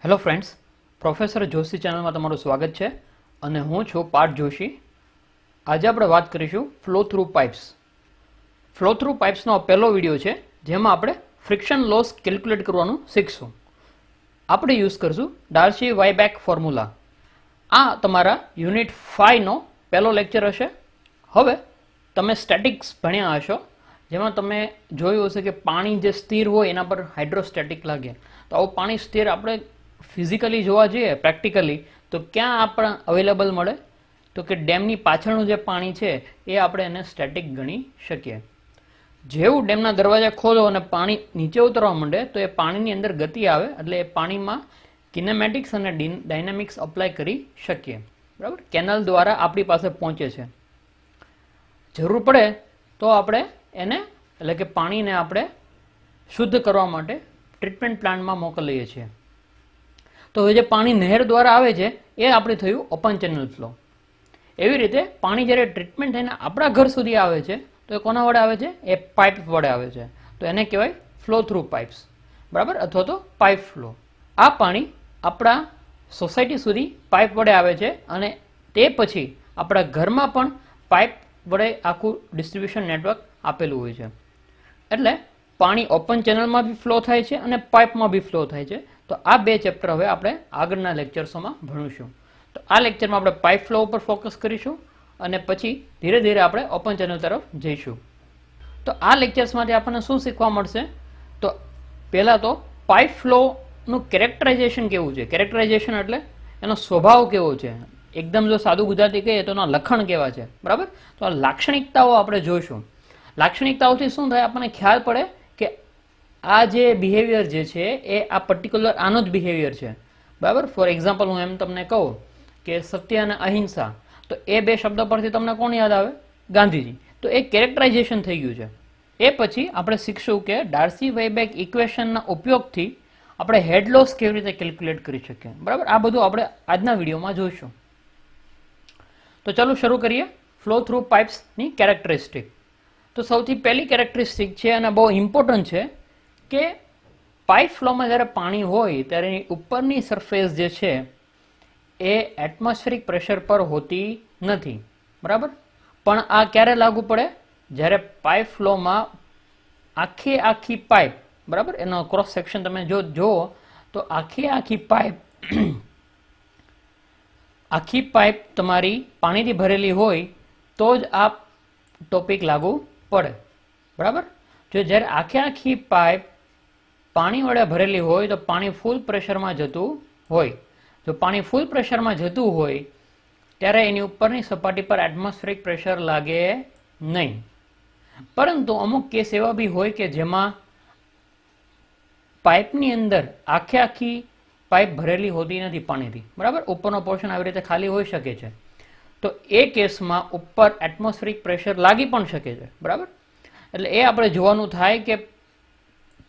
Hello friends, professor Joshi ચેનલમાં તમારું સ્વાગત છે અને હું છું પાર્થ જોશી. આજે આપણે વાત કરીશું flow through pipes. Flow through પાઇપ્સનો પહેલો વિડીયો છે જેમાં આપણે ફ્રિક્શન લોસ કેલ્ક્યુલેટ કરવાનું શીખશું. આપણે યુઝ કરશું ડાર્સી વાયબેક ફોર્મ્યુલા. આ તમારા યુનિટ 5નો પહેલો લેક્ચર હશે. હવે તમે સ્ટેટિક્સ ભણ્યા હશો, જેમાં તમે જોયું હશે કે પાણી જે સ્થિર હોય એના પર હાઇડ્રોસ્ટેટિક લાગે. તો આવું પાણી સ્થિર આપણે ફિઝિકલી જોવા જઈએ, પ્રેક્ટિકલી, તો ક્યાં આપણે અવેલેબલ મળે? તો કે ડેમની પાછળનું જે પાણી છે એ આપણે એને સ્ટેટિક ગણી શકીએ. જેવું ડેમના દરવાજા ખોલો અને પાણી નીચે ઉતરવા માંડે તો એ પાણીની અંદર ગતિ આવે, એટલે એ પાણીમાં કિનેમેટિક્સ અને ડાયનેમિક્સ અપ્લાય કરી શકીએ. બરાબર, કેનલ દ્વારા આપણી પાસે પહોંચે છે. જરૂર પડે તો આપણે એને, એટલે કે પાણીને આપણે શુદ્ધ કરવા માટે ટ્રીટમેન્ટ પ્લાન્ટમાં મોકલીએ છીએ. તો હવે જે પાણી નહેર દ્વારા આવે છે એ આપણે થયું ઓપન ચેનલ ફ્લો. એવી રીતે પાણી જ્યારે ટ્રીટમેન્ટ થઈને આપણા ઘર સુધી આવે છે તો એ કોના વડે આવે છે? એ પાઇપ વડે આવે છે. તો એને કહેવાય ફ્લો થ્રુ પાઇપ્સ, બરાબર, અથવા તો પાઇપ ફ્લો. આ પાણી આપણા સોસાયટી સુધી પાઇપ વડે આવે છે અને તે પછી આપણા ઘરમાં પણ પાઇપ વડે આખું ડિસ્ટ્રીબ્યુશન નેટવર્ક આપેલું હોય છે. એટલે પાણી ઓપન ચેનલમાં બી ફ્લો થાય છે અને પાઇપમાં બી ફ્લો થાય છે. તો આ બે ચેપ્ટર હવે આપણે આગળના લેક્ચર્સોમાં ભણીશું. તો આ લેક્ચરમાં આપણે પાઇપ ફ્લો ઉપર ફોકસ કરીશું અને પછી ધીરે ધીરે આપણે ઓપન ચેનલ તરફ જઈશું. તો આ લેક્ચર્સમાંથી આપણને શું શીખવા મળશે? તો પહેલાં તો પાઇપ ફ્લોનું કેરેક્ટરાઇઝેશન કેવું છે. કેરેક્ટરાઇઝેશન એટલે એનો સ્વભાવ કેવો છે. એકદમ જો સાદું ગુજરાતી કહીએ તો એના લક્ષણ કેવા છે, બરાબર. તો આ લાક્ષણિકતાઓ આપણે જોઈશું. લાક્ષણિકતાઓથી શું થાય, આપણને ખ્યાલ પડે કે આ જે બિહેવિયર જે છે એ આ પર્ટિક્યુલર આનો જ બિહેવિયર છે, બરાબર. ફોર એક્ઝામ્પલ હું એમ તમને કહું કે સત્ય અને અહિંસા, તો એ બે શબ્દો પરથી તમને કોણ યાદ આવે? ગાંધીજી. તો એ કેરેક્ટરાઇઝેશન થઈ ગયું છે. એ પછી આપણે શીખશું કે ડાર્સી વાયબેક ઇક્વેશનના ઉપયોગથી આપણે હેડ લોસ કેવી રીતે કેલ્ક્યુલેટ કરી શકીએ, બરાબર. આ બધું આપણે આજના વિડીયોમાં જોઈશું. તો ચાલો શરૂ કરીએ ફ્લો થ્રુ પાઇપ્સની કેરેક્ટરિસ્ટિક. તો સૌથી પહેલી કેરેક્ટરિસ્ટિક છે અને બહુ ઇમ્પોર્ટન્ટ છે કે પાઇપ ફ્લોમાં જ્યારે પાણી હોય ત્યારે એની ઉપરની સરફેસ જે છે એ એટમોસ્ફેરિક પ્રેશર પર હોતી નથી, બરાબર. પણ આ ક્યારે લાગુ પડે? જ્યારે પાઇપ ફ્લોમાં આખી પાઇપ, બરાબર, એનો ક્રોસ સેક્શન તમે જો જુઓ તો આખી પાઇપ તમારી પાણીથી ભરેલી હોય તો જ આ ટોપિક લાગુ પડે, બરાબર. જો જ્યારે આખી પાઇપ પાણી વડે ભરેલી હોય તો પાણી ફૂલ પ્રેશરમાં જતું હોય. જો પાણી ફૂલ પ્રેશરમાં જતું હોય ત્યારે એની ઉપરની સપાટી પર એટમોસ્ફેરિક પ્રેશર લાગે નહીં. પરંતુ અમુક કેસ એવા બી હોય કે જેમાં પાઇપની અંદર આખી પાઇપ ભરેલી હોતી નથી પાણીથી, બરાબર. ઉપરનો પોર્શન આવી રીતે ખાલી હોઈ શકે છે. તો એ કેસમાં ઉપર એટમોસ્ફેરિક પ્રેશર લાગી પણ શકે છે, બરાબર. એટલે એ આપણે જોવાનું થાય કે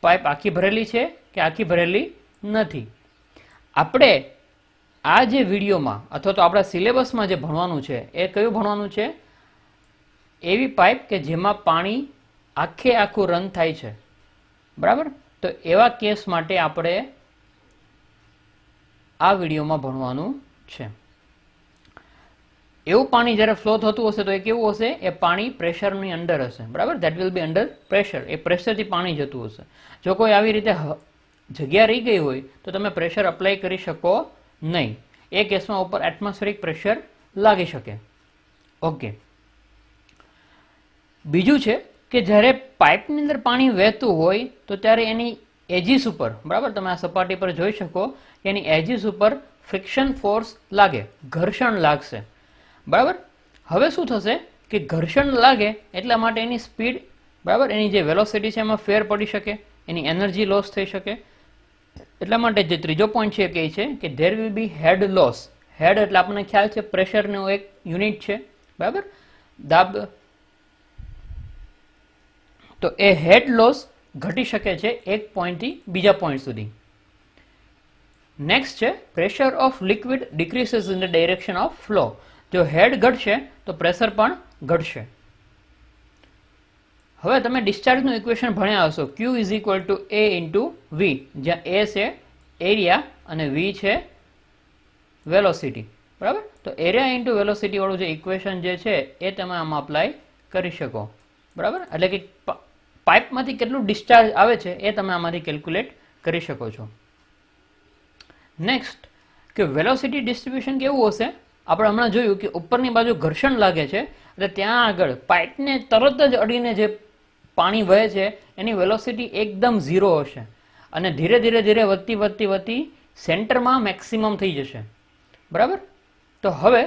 પાઇપ આખી ભરેલી છે કે આખી ભરેલી નથી. આપણે આ જે વિડીયોમાં અથવા તો આપણા સિલેબસમાં જે ભણવાનું છે એ કયું ભણવાનું છે? એવી પાઇપ કે જેમાં પાણી આખું રન થાય છે, બરાબર. તો એવા કેસ માટે આપણે આ વિડીયોમાં ભણવાનું છે. એવું પાણી જ્યારે ફ્લો થતું હશે તો એ કેવું હશે? એ પાણી પ્રેશરની અંડર હશે, બરાબર. That will be under pressure. એ પ્રેશરથી પાણી જતું હશે. જો કોઈ આવી રીતે જગ્યા રહી ગઈ હોય તો તમે પ્રેશર અપ્લાય કરી શકો નહીં. એ કેસમાં ઉપર એટમોસ્ફેરિક પ્રેશર લાગી શકે. ઓકે. બીજું છે કે જ્યારે પાઇપની અંદર પાણી વહેતું હોય તો ત્યારે એની એજીસ ઉપર, બરાબર, તમે આ સપાટી પર જોઈ શકો કે એની એજીસ ઉપર ફ્રિક્શન ફોર્સ લાગે, ઘર્ષણ લાગશે, બરાબર. હવે શું થશે કે ઘર્ષણ લાગે એટલા માટે એની સ્પીડ, બરાબર, એની જે વેલોસિટી છે એમાં ફેર પડી શકે, એની એનર્જી લોસ થઈ શકે. એટલા માટે જે ત્રીજો પોઈન્ટ છે એ કહે છે કે there will be head loss. Head એટલે આપણને ખ્યાલ છે પ્રેશરનો એક યુનિટ છે, બરાબર, દાબ. તો એ હેડ લોસ ઘટી શકે છે એક પોઈન્ટથી બીજા પોઈન્ટ સુધી. નેક્સ્ટ છે pressure of liquid decreases in the direction of flow. જો હેડ ઘટશે તો પ્રેશર પણ ઘટશે. હવે તમે ડિસ્ચાર્જનું ઇક્વેશન ભણ્યા હશો, Q is equal to A into V, જ્યાં A છે એરિયા અને v છે વેલોસિટી, બરાબર. તો એરિયા ઇન્ટુ વેલોસિટી વાળું જે ઇક્વેશન જે છે એ તમે આમાં અપ્લાય કરી શકો, બરાબર. એટલે કે પાઇપમાંથી કેટલું ડિસ્ચાર્જ આવે છે એ તમે આમાંથી કેલ્ક્યુલેટ કરી શકો છો. નેક્સ્ટ કે વેલોસિટી ડિસ્ટ્રીબ્યુશન કેવું હશે, આપણે હમણાં જોયું કે ઉપરની બાજુ ઘર્ષણ લાગે છે એટલે ત્યાં આગળ પાઇપને તરત જ અડીને જે પાણી વહે છે એની વેલોસિટી એકદમ ઝીરો હશે અને ધીરે ધીરે ધીરે વધતી સેન્ટરમાં મેક્સિમમ થઈ જશે, બરાબર. તો હવે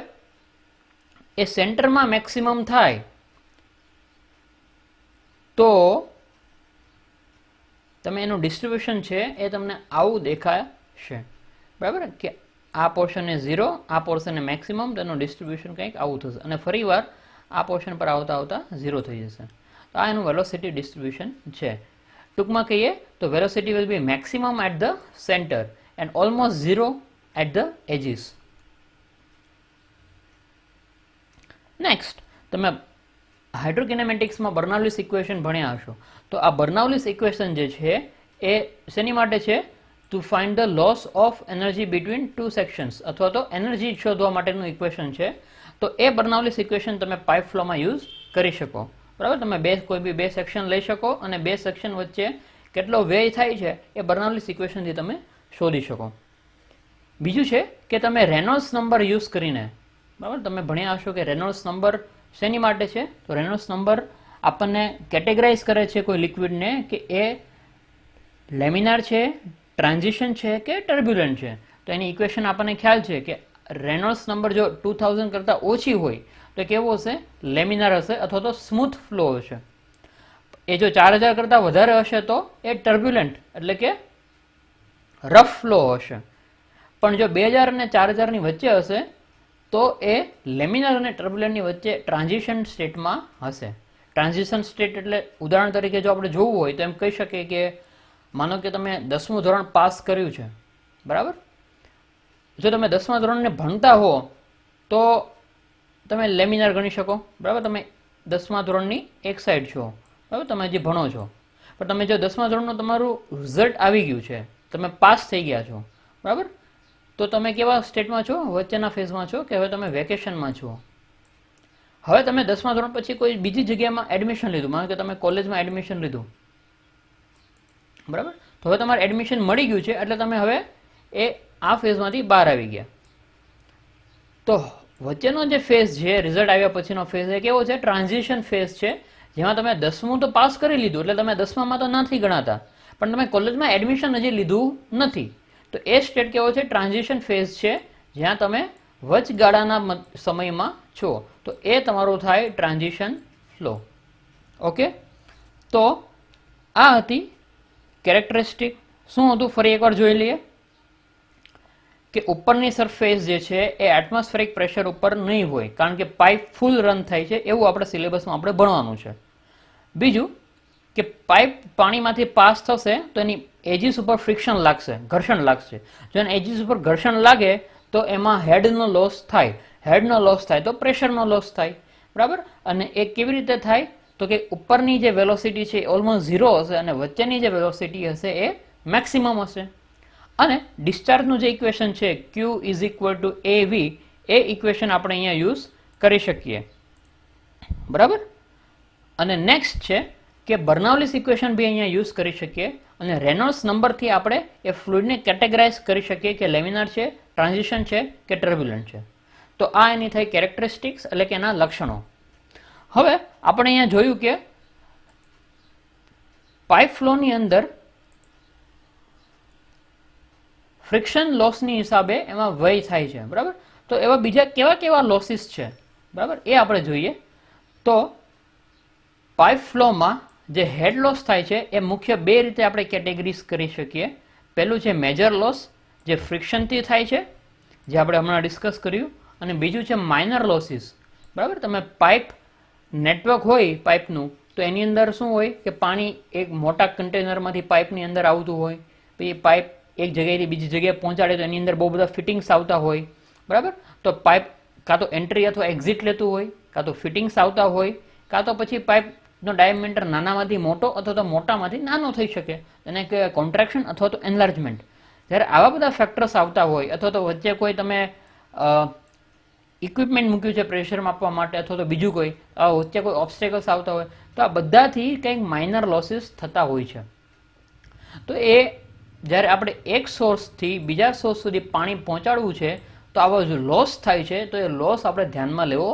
એ સેન્ટરમાં મેક્સિમમ થાય તો તમે એનું ડિસ્ટ્રીબ્યુશન છે એ તમને આવું દેખાશે, બરાબર. કે આ પોર્શન એ 0, આ પોર્શન એ મેક્સિમમ, તેનું ડિસ્ટ્રીબ્યુશન કંઈક આવું થશે અને ફરીવાર આ પોર્શન પર આવતા 0 થઈ જશે. તો આ એનું વેલોસિટી ડિસ્ટ્રીબ્યુશન છે. ટૂંકમાં કહીએ તો velocity will be maximum at the centre and almost 0 at the edges. Next, તમે હાઇડ્રોકિનેમેટિક્સમાં બર્નૌલીસ ઇક્વેશન ભણ્યા હશો. તો આ બર્નૌલીસ ઇક્વેશન જે છે એ શેની માટે છે? To find the loss of energy between two sections, અથવા તો એનર્જી શોધવા માટેનું ઇક્વેશન છે. તો એ બર્નૌલીસ ઇક્વેશન તમે પાઇપ ફ્લોમાં યુઝ કરી શકો, બરાબર. તમે કોઈ બી બે સેક્શન લઈ શકો અને બે સેક્શન વચ્ચે કેટલો વ્યય થાય છે એ બર્નૌલીસ ઇક્વેશનથી તમે શોધી શકો. બીજું છે કે તમે રેનોલ્ડ્સ નંબર યુઝ કરીને, બરાબર, તમે ભણ્યા હશો કે રેનોલ્ડ્સ નંબર શેની માટે છે? તો રેનોલ્ડ્સ નંબર આપણને કેટેગરાઇઝ કરે છે કોઈ લિક્વિડને કે એ લેમિનાર છે, ટ્રાન્ઝિશન છે કે ટર્બ્યુલન્ટ છે. તો એની ઇક્વેશન આપણને ખ્યાલ છે કે રેનોલ્ડ્સ નંબર જો 2000 કરતાં ઓછી હોય તો કેવો હશે? લેમિનાર હશે અથવા તો સ્મૂથ ફ્લો હશે. એ જો 4000 કરતાં વધારે હશે તો એ ટર્બ્યુલન્ટ એટલે કે રફ ફ્લો હશે. પણ જો 2000 અને 4000 ની વચ્ચે હશે તો એ લેમિનાર અને ટર્બ્યુલન્ટની વચ્ચે ટ્રાન્ઝિશન સ્ટેટમાં હશે. ટ્રાન્ઝિશન સ્ટેટ એટલે ઉદાહરણ તરીકે જો આપણે જોવું હોય તો એમ કહી શકીએ કે માનો કે તમે 10મું ધોરણ પાસ કર્યું છે, બરાબર. જો તમે 10મા ધોરણને ભણતા હો તો તમે લેમિનાર ગણી શકો, બરાબર. તમે 10મા ધોરણની એક સાઈડ છો, બરાબર, તમે હજી ભણો છો. પણ તમે જો 10મા ધોરણનું તમારું રિઝલ્ટ આવી ગયું છે, તમે પાસ થઈ ગયા છો, બરાબર, તો તમે કેવા સ્ટેટમાં છો? વચ્ચેના ફેઝમાં છો કે હવે તમે વેકેશનમાં છો. હવે તમે 10મા ધોરણ પછી કોઈ બીજી જગ્યામાં એડમિશન લીધું, માનો કે તમે કોલેજમાં એડમિશન લીધું, બરાબર. તો હવે તમારે એડમિશન મળી ગયું છે એટલે તમે હવે એ આ ફેઝમાંથી બહાર આવી ગયા. તો વચ્ચેનો જે ફેઝ છે, રિઝલ્ટ આવ્યા પછીનો ફેઝ એ કેવો છે? ટ્રાન્ઝિશન ફેઝ છે, જેમાં તમે 10મું તો પાસ કરી લીધું એટલે તમે 10મામાં તો નથી ગણાતા, પણ તમે કોલેજમાં એડમિશન હજી લીધું નથી. તો એ સ્ટેટ કેવો છે? ટ્રાન્ઝિશન ફેઝ છે, જ્યાં તમે વચગાળાના સમયમાં છો. તો એ તમારું થાય ટ્રાન્ઝિશન ફ્લો. ઓકે, તો આ હતી કેરેક્ટરિસ્ટિક. શું હતું ફરી એકવાર જોઈ લઈએ કે ઉપરની સરફેસ જે છે એ એટમોસ્ફેરિક પ્રેશર ઉપર નહીં હોય, કારણ કે પાઇપ ફૂલ રન થાય છે એવું આપણે સિલેબસમાં આપણે ભણવાનું છે. બીજું કે પાઇપ પાણીમાંથી પાસ થશે તો એની એજીસ ઉપર ફ્રિક્શન લાગશે, ઘર્ષણ લાગશે. જો એના એજીસ ઉપર ઘર્ષણ લાગે તો એમાં હેડનો લોસ થાય. હેડનો લોસ થાય તો પ્રેશરનો લોસ થાય, બરાબર. અને એ કેવી રીતે થાય? તો કે ઉપરની જે વેલોસિટી છે એ ઓલમોસ્ટ 0 હશે અને વચ્ચેની જે વેલોસિટી હશે એ મેક્સિમમ હશે. અને ડિસ્ચાર્જનું જે ઇક્વેશન છે Q is equal to AV, A equation આપણે અહીંયા યુઝ કરી શકીએ, બરાબર. અને નેક્સ્ટ છે કે બર્નૌલીસ ઇક્વેશન બી અહીંયા યુઝ કરી શકીએ અને રેનોલ્ડ્સ નંબરથી આપણે એ ફ્લુઇડને કેટેગરાઇઝ કરી શકીએ કે લેમિનાર છે, ટ્રાન્ઝિશન છે કે ટર્બ્યુલન્ટ છે. તો આ એની થઈ કેરેક્ટરિસ્ટિક્સ એટલે કે એના લક્ષણો. હવે આપણે અહીંયા જોયું કે પાઇપ ફ્લોની અંદર ફ્રિક્શન લોસની હિસાબે એમાં વ્યય થાય છે, બરાબર. તો એવા બીજા કેવા કેવા લોસીસ છે, બરાબર, એ આપણે જોઈએ. તો પાઇપ ફ્લોમાં જે હેડ લોસ થાય છે એ મુખ્ય બે રીતે આપણે કેટેગરીઝ કરી શકીએ. પહેલું છે મેજર લોસ, જે ફ્રિક્શનથી થાય છે, જે આપણે હમણાં ડિસ્કસ કર્યું. અને બીજું છે માઇનર લોસીસ, બરાબર. તમે પાઇપ નેટવર્ક હોય પાઇપનું તો એની અંદર શું હોય કે પાણી એક મોટા કન્ટેનરમાંથી પાઇપની અંદર આવતું હોય, પછી પાઇપ એક જગ્યાએથી બીજી જગ્યાએ પહોંચાડે તો એની અંદર બહુ બધા ફિટિંગ્સ આવતા હોય, બરાબર. તો પાઇપ કાં તો એન્ટ્રી અથવા એક્ઝિટ લેતું હોય, કાં તો ફિટિંગ્સ આવતા હોય, કાં તો પછી પાઇપનો ડાયામીટર નાનામાંથી મોટો અથવા તો મોટામાંથી નાનો થઈ શકે, એને કહેવાય કોન્ટ્રાક્શન અથવા તો એનલાર્જમેન્ટ. જ્યારે આવા બધા ફેક્ટર્સ આવતા હોય અથવા તો વચ્ચે કોઈ તમે ઇક્વિપમેન્ટ મૂક્યું છે પ્રેશર માપવા માટે અથવા તો બીજું કોઈ વચ્ચે કોઈ ઓબ્સ્ટેકલ્સ આવતા હોય તો આ બધાથી કંઈક માઇનર લોસીસ થતા હોય છે. તો એ જ્યારે આપણે એક સોર્સથી બીજા સોર્સ સુધી પાણી પહોંચાડવું છે તો આવો જો લોસ થાય છે તો એ લોસ આપણે ધ્યાનમાં લેવો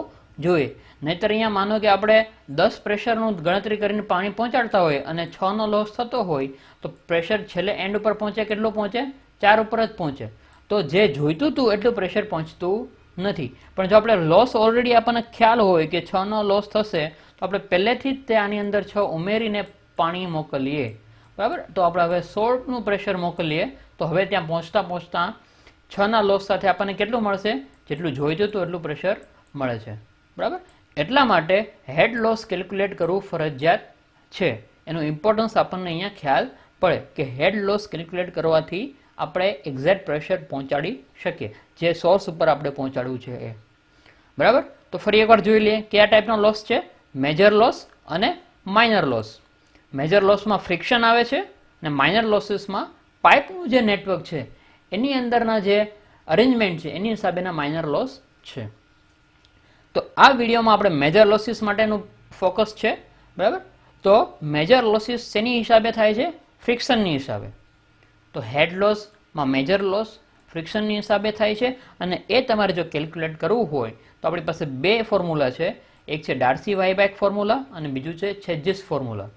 જોઈએ. નહીંતર અહીંયા માનો કે આપણે 10 પ્રેશરનું ગણતરી કરીને પાણી પહોંચાડતા હોય અને 6નો લોસ થતો હોય તો પ્રેશર છેલ્લે એન્ડ ઉપર પહોંચે કેટલું પહોંચે? 4 ઉપર જ પહોંચે. તો જે જોઈતું હતું એટલું પ્રેશર પહોંચતું નથી. પણ જો આપણે લોસ ઓલરેડી આપણને ખ્યાલ હોય કે 6નો લોસ થશે તો આપણે પહેલેથી જ તે આની અંદર 6 ઉમેરીને પાણી મોકલીએ, બરાબર. તો આપણે હવે 16નું પ્રેશર મોકલીએ તો હવે ત્યાં પહોંચતા પહોંચતા 6ના લોસ સાથે આપણને કેટલું મળશે? જેટલું જોઈતું હતું એટલું પ્રેશર મળે છે, બરાબર. એટલા માટે હેડ લોસ કેલ્ક્યુલેટ કરવું ફરજિયાત છે. એનું ઇમ્પોર્ટન્સ આપણને અહીંયા ખ્યાલ પડે કે હેડ લોસ કેલ્ક્યુલેટ કરવાથી આપણે એક્ઝેક્ટ પ્રેશર પહોંચાડી શકીએ જે સોર્સ ઉપર આપણે પહોંચાડવું છે એ, બરાબર. તો ફરી એકવાર જોઈ લઈએ કયા ટાઈપનો લોસ છે. મેજર લોસ અને માઇનર લોસ. મેજર લોસમાં ફ્રિક્શન આવે છે અને માઇનર લોસીસમાં પાઇપનું જે નેટવર્ક છે એની અંદરના જે અરેન્જમેન્ટ છે એની હિસાબેના માઇનર લોસ છે. તો આ વિડીયોમાં આપણે મેજર લોસીસ માટેનું ફોકસ છે, બરાબર. તો મેજર લોસીસ શેની હિસાબે થાય છે? ફ્રિક્શનની હિસાબે. તો હેડ લોસમાં મેજર લોસ ફ્રિક્શનની હિસાબે થાય છે અને એ તમારે જો કેલ્ક્યુલેટ કરવું હોય તો આપણી પાસે બે ફોર્મ્યુલા છે. એક છે ડાર્સી-વાયબેક ફોર્મ્યુલા અને બીજું છે છેજિસ ફોર્મ્યુલા.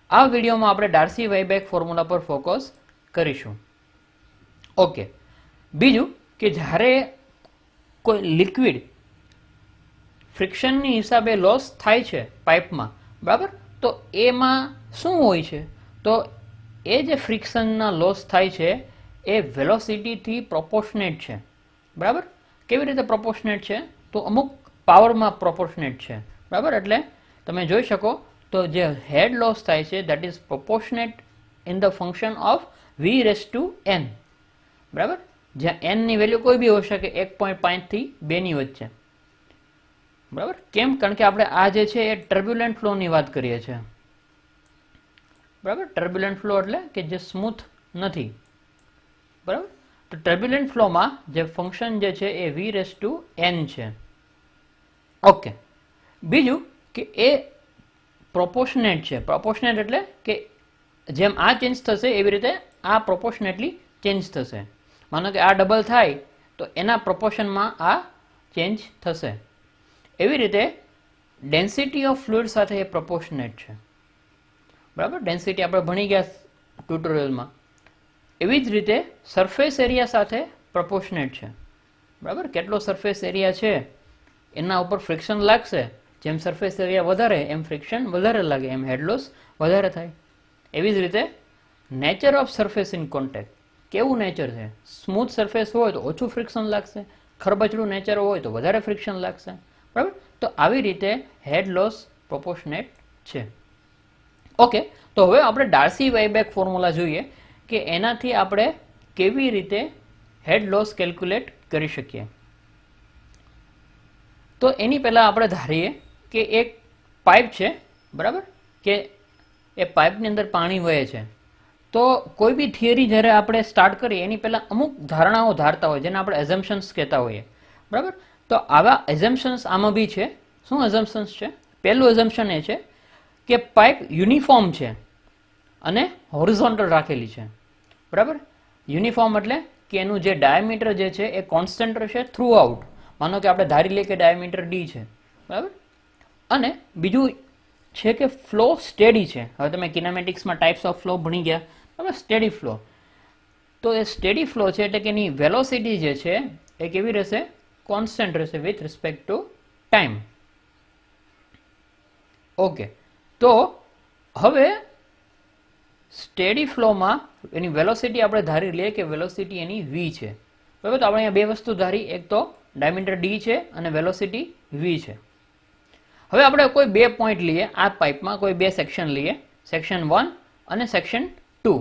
આ વિડીયોમાં આપણે ડાર્સી-વાયબેક ફોર્મ્યુલા પર ફોકસ કરીશું. ઓકે. બીજું કે જ્યારે કોઈ લિક્વિડ ફ્રિક્શનની હિસાબે લોસ થાય છે પાઇપમાં, બરાબર, તો એમાં શું હોય છે? તો એ જે ફ્રિક્શનના લોસ થાય છે એ વેલોસિટીથી પ્રોપોર્શનેટ છે, બરાબર. કેવી રીતે પ્રોપોર્શનેટ છે? તો અમુક પાવરમાં પ્રોપોર્શનેટ છે, બરાબર. એટલે તમે જોઈ શકો તો જે હેડ લોસ થાય છે that is proportionate in the function of v⁻n, બરાબર. જ્યાં n ની વેલ્યુ કોઈ બી હોઈ શકે 1.5 થી 2 ની વચ્ચે, બરાબર. કેમ? કારણ કે આપણે આ જે છે એ ટર્બ્યુલન્ટ ફ્લોની વાત કરીએ છીએ, બરાબર. ટર્બ્યુલન્ટ ફ્લો એટલે કે જે સ્મૂથ નથી, બરાબર. તો ટર્બ્યુલન્ટ ફ્લોમાં જે ફંક્શન જે છે એ v⁻n છે. ઓકે. બીજું કે એ પ્રોપોર્શનેટ છે. પ્રોપોર્શનેટ એટલે કે જેમ આ ચેન્જ થશે એવી રીતે આ પ્રોપોર્શનેટલી ચેન્જ થશે. માનો કે આ ડબલ થાય તો એના પ્રોપોર્શનમાં આ ચેન્જ થશે. એવી રીતે ડેન્સિટી ઓફ ફ્લુઇડ સાથે એ પ્રોપોર્શનેટ છે, બરાબર. ડેન્સિટી આપણે ભણી ગયા ટ્યુટોરિયલમાં. એવી જ રીતે સરફેસ એરિયા સાથે પ્રોપોર્શનેટ છે, બરાબર. કેટલો સરફેસ એરિયા છે એના ઉપર ફ્રિક્શન લાગશે. જેમ સરફેસ એરિયા વધારે એમ ફ્રિક્શન વધારે લાગે, એમ હેડ લોસ વધારે થાય. એવી જ રીતે nature of surface in contact. કેવું નેચર છે? સ્મૂથ સરફેસ હોય તો ઓછું ફ્રિક્શન લાગશે, ખરબચડું નેચર હોય તો વધારે ફ્રિક્શન લાગશે, બરાબર. તો આવી રીતે હેડ લોસ પ્રોપોર્શનેટ છે. ઓકે. તો હવે આપણે ડાર્સી-વાયબેક ફોર્મ્યુલા જોઈએ કે એનાથી આપણે કેવી રીતે હેડ લોસ કેલ્ક્યુલેટ કરી શકીએ. તો એની પહેલાં આપણે ધારીએ કે એક પાઇપ છે, બરાબર, કે એ પાઇપની અંદર પાણી વહે છે. તો કોઈ બી થિયરી જ્યારે આપણે સ્ટાર્ટ કરીએ એની પહેલાં અમુક ધારણાઓ ધારતા હોય જેને આપણે એઝમ્પશન્સ કહેતા હોઈએ, બરાબર. તો આવા એઝમ્પશન્સ આમાં બી છે. શું એઝમ્પશન્સ છે? પહેલું એઝમ્પશન એ છે કે પાઇપ યુનિફોર્મ છે અને હોરિઝોન્ટલ રાખેલી છે, બરાબર. યુનિફોર્મ એટલે કે એનું જે ડાયામીટર જે છે એ કોન્સ્ટન્ટ રહેશે થ્રુ આઉટ. માનો કે આપણે ધારી લઈએ કે ડાયામીટર d છે, બરાબર. અને બીજું છે કે ફ્લો સ્ટેડી છે. હવે તમે કિનેમેટિક્સમાં ટાઈપ્સ ઓફ ફ્લો ભણી ગયા, બરાબર. Steady flow. તો એ સ્ટેડી ફ્લો છે એટલે કે એની વેલોસિટી જે છે એ કેવી રહેશે? કોન્સ્ટન્ટ રહેશે with respect to time. Okay. તો હવે સ્ટેડી ફ્લોમાં એની વેલોસિટી આપણે ધારી લઈએ કે વેલોસિટી એની v છે, બરાબર. તો આપણે અહીંયા બે વસ્તુ ધારી, એક તો ડાયામીટર d છે અને વેલોસિટી v છે. હવે આપણે કોઈ બે પોઈન્ટ લઈએ આ પાઇપમાં, કોઈ બે સેક્શન લઈએ, સેક્શન 1 અને સેક્શન 2,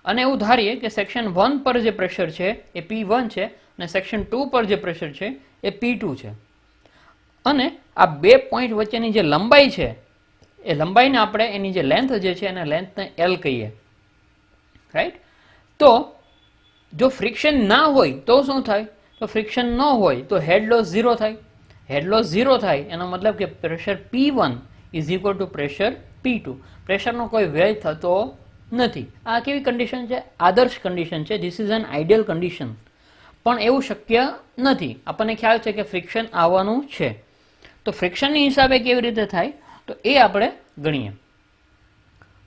અને એવું ધારીએ કે સેક્શન 1 પર જે પ્રેશર છે એ P1 છે અને સેક્શન 2 પર જે પ્રેશર છે એ P2 છે. અને આ બે પોઈન્ટ વચ્ચેની જે લંબાઈ છે એ લંબાઈને આપણે એની જે લેન્થ જે છે એને લેન્થને L કહીએ, રાઈટ. તો જો ફ્રિક્શન ના હોય તો શું થાય? તો ફ્રિક્શન ન હોય તો હેડ લોસ 0 થાય. હેડ લોસ 0 થાય એનો મતલબ કે pressure P1 is equal two pressure P2. પ્રેશરનો કોઈ વ્યય થતો નથી. આ કેવી કન્ડિશન છે? આદર્શ કન્ડિશન છે. This is an ideal condition. પણ એવું શક્ય નથી. આપણને ખ્યાલ છે કે ફ્રિક્શન આવવાનું છે. તો ફ્રિક્શનની હિસાબે કેવી રીતે થાય તો એ આપણે ગણીએ.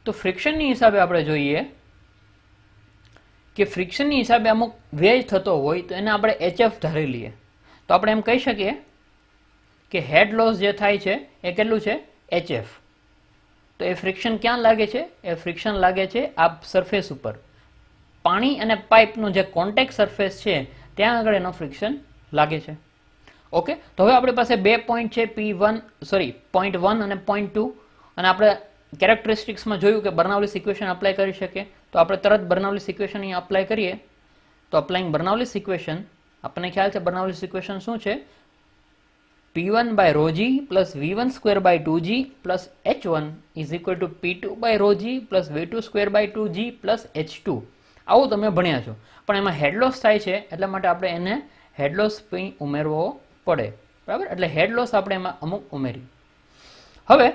તો ફ્રિક્શનની હિસાબે આપણે જોઈએ કે ફ્રિક્શનની હિસાબે અમુક વ્યય થતો હોય તો એને આપણે HF ધારી લઈએ. તો આપણે એમ કહી શકીએ કે હેડ લોસ જે થાય છે એ કેટલું છે? HF. તો એ ફ્રિક્શન ક્યાં લાગે છે? એ ફ્રિક્શન લાગે છે આ સરફેસ ઉપર. પાણી અને પાઇપનો જે કોન્ટેક્ટ સરફેસ છે ત્યાં આગળ એનો ફ્રિક્શન લાગે છે. ઓકે, તો હવે આપણી પાસે બે પોઈન્ટ છે પોઈન્ટ 1 અને પોઈન્ટ 2, અને આપણે કેરેક્ટરિસ્ટિક્સમાં જોયું કે બર્નાઉલીસ ઇક્વેશન અપ્લાય કરી શકીએ. તો આપણે તરત બર્નાઉલીસ ઇક્વેશન અહીં અપ્લાય કરીએ. તો અપ્લાઇંગ બર્નાઉલીસ ઇક્વેશન, આપણને ખ્યાલ છે બર્નાઉલીસ ઇક્વેશન શું છે? P1 by rho g plus V1 square by 2g plus H1 is equal to P2 by rho g plus V2 square by 2g plus H2. આવું તમે ભણ્યા છો. પણ એમાં હેડલોસ થાય છે એટલા માટે આપણે એને હેડલોસ ઉમેરવો પડે. બરાબર, એટલે હેડલોસ આપણે એમાં અમુક ઉમેર્યું. હવે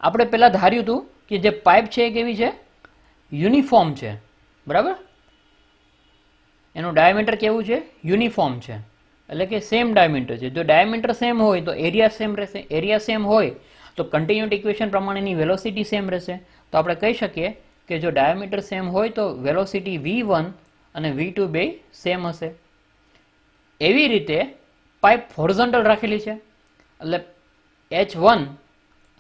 આપણે પહેલા ધાર્યું હતું કે જે પાઇપ છે એ કેવી છે? યુનિફોર્મ છે. બરાબર, એનું ડાયામીટર કેવું છે? યુનિફોર્મ છે, એટલે કે સેમ ડાયામીટર છે. જો ડાયામીટર સેમ હોય તો એરિયા સેમ રહેશે. એરિયા સેમ હોય તો કન્ટિન્યુટી ઇક્વેશન પ્રમાણેની વેલોસિટી સેમ રહેશે. તો આપણે કહી શકીએ કે જો ડાયામીટર સેમ હોય તો વેલોસિટી V1 અને V2 બે સેમ હશે. એવી રીતે પાઇપ હોરિઝોન્ટલ રાખેલી છે એટલે H1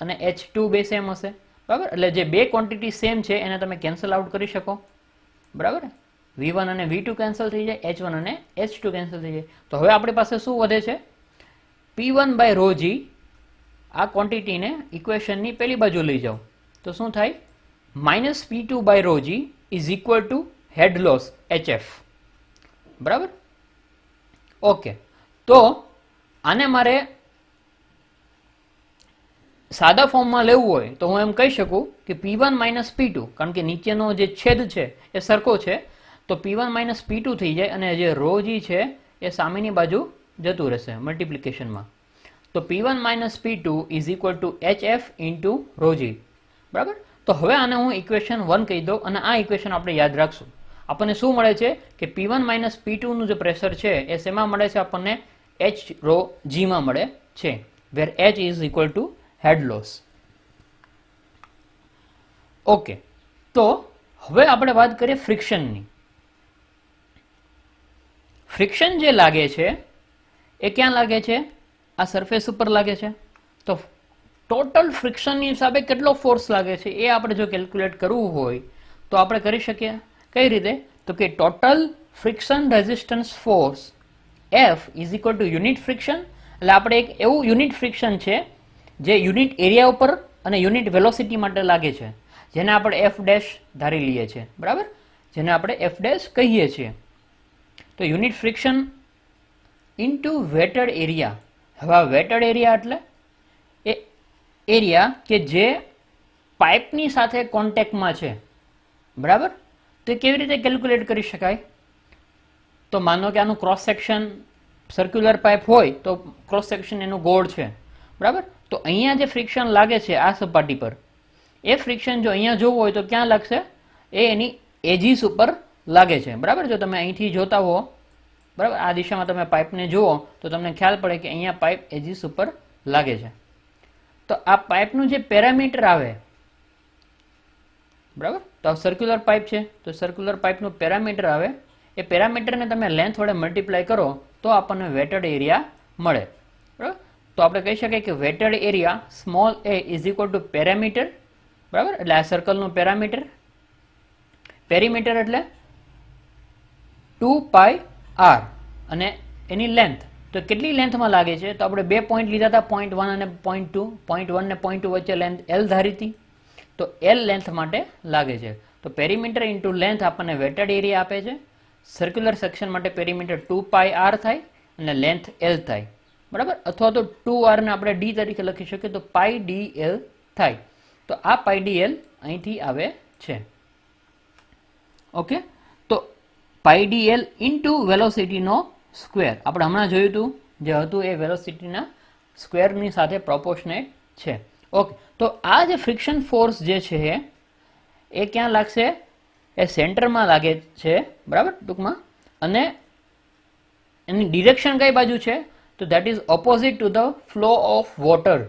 અને H2 બે સેમ હશે. બરાબર, એટલે જે બે ક્વોન્ટિટી સેમ છે એને તમે કેન્સલ આઉટ કરી શકો. બરાબર, V1 અને V2 કેન્સલ થઈ જાય, H1 અને H2 કેન્સલ થઈ જાય. તો હવે આપણી પાસે શું વધે છે? P1 by rho g. આ ક્વોન્ટિટીને ઇક્વેશનની પેલી બાજુ લઈ જાઓ તો શું થાય? Minus P2 by rho g is equal to head loss HF. બરાબર, ઓકે. તો આને મારે સાદા ફોર્મમાં લેવું હોય તો હું એમ કહી શકું કે P1 માઇનસ P2, કારણ કે નીચેનો જે છેદ છે એ સરખો છે, તો P1 માઇનસ P2 થઈ જાય અને જે રો જી છે એ સામેની બાજુ જતું રહેશે મલ્ટિપ્લિકેશનમાં. તો P1 minus P2 is equal to HF into rho g. બરાબર, તો હવે આને હું ઇક્વેશન 1 કહી દઉં અને આ ઇક્વેશન આપણે યાદ રાખશું. આપણને શું મળે છે કે P1 માઇનસ P2 નું જે પ્રેશર છે એ શેમાં મળે છે? આપણને H રો જીમાં મળે છે, where H is equal to head loss. Okay, તો હવે આપણે વાત કરીએ ફ્રિક્શનની. ફ્રિક્શન જે લાગે છે એ ક્યાં લાગે છે? આ સરફેસ ઉપર લાગે છે. તો ટોટલ ફ્રિક્શનની હિસાબે કેટલો ફોર્સ લાગે છે એ આપણે જો કેલ્ક્યુલેટ કરવું હોય તો આપણે કરી શકીએ. કઈ રીતે? તો કે total friction resistance force F is equal two unit friction. એટલે આપણે એક એવું યુનિટ ફ્રિક્શન છે જે યુનિટ એરિયા ઉપર અને યુનિટ વેલોસિટી માટે લાગે છે, જેને આપણે F ડેશ ધારી લઈએ છીએ. બરાબર, જેને આપણે F ડેશ કહીએ છીએ. તો unit friction into weighted area. હવે આ વેટેડ એરિયા એટલે એ એરિયા કે જે પાઇપની સાથે કોન્ટેક્ટમાં છે. બરાબર, તો કેવી રીતે કેલ્ક્યુલેટ કરી શકાય? તો માનો કે આનું ક્રોસ સેક્શન સર્ક્યુલર પાઇપ હોય તો ક્રોસ સેક્શન એનું ગોળ છે. બરાબર, તો અહીંયા જે ફ્રિક્શન લાગે છે આ સપાટી પર, એ ફ્રિક્શન જો અહીંયા જોવું હોય તો ક્યાં લાગશે? એ એની એજીસ ઉપર લાગે છે. બરાબર, જો તમે અહીંથી જોતા હો, બરાબર, આ દિશામાં તમે પાઇપને જુઓ તો તમને ખ્યાલ પડે કે અહીંયા પાઇપ એજીસ ઉપર લાગે છે. તો આ પાઇપનું જે પેરામીટર આવે, બરાબર, તો આ સર્ક્યુલર પાઇપ છે તો સર્ક્યુલર પાઇપનું પેરામીટર આવે, એ પેરામીટરને તમે લેન્થ વડે મલ્ટીપ્લાય કરો તો આપણને વેટેડ એરિયા મળે. બરાબર, તો આપણે કહી શકીએ કે weighted area small a is equal two parameter. બરાબર, એટલે આ સર્કલનું પેરામીટર. પેરીમીટર એટલે 2πr અને એની લેન્થ. તો કેટલી લેન્થમાં લાગે છે? તો આપણે બે પોઈન્ટ લીધા હતા, પોઈન્ટ 1 અને પોઈન્ટ 2. પોઈન્ટ 1 ને પોઈન્ટ 2 વચ્ચે લેન્થ L ધારી હતી, તો L લેન્થ માટે લાગે છે. તો પેરીમીટર ઇન્ટુ લેન્થ આપણને વેટેડ એરિયા આપે છે. સર્ક્યુલર સેક્શન માટે પેરીમીટર 2πr થાય અને લેન્થ L થાય. બરાબર, અથવા તો 2r ને આપણે d તરીકે લખી શકીએ તો πdl થાય. તો આ πdl અહીંથી આવે છે. ઓકે, તો પાઈ ડી એલ ઇન્ટુ વેલોસિટીનો સ્ક્વેર. આપણે હમણાં જોયું હતું જે હતું એ વેલોસિટીના સ્ક્વેરની સાથે પ્રોપોર્શનેટ છે. ઓકે, તો આ જે ફ્રિક્શન ફોર્સ જે છે એ ક્યાં લાગશે? એ સેન્ટરમાં લાગે છે, બરાબર, ટૂંકમાં. અને એની ડિરેક્શન કઈ બાજુ છે? તો that is opposite to the flow of water.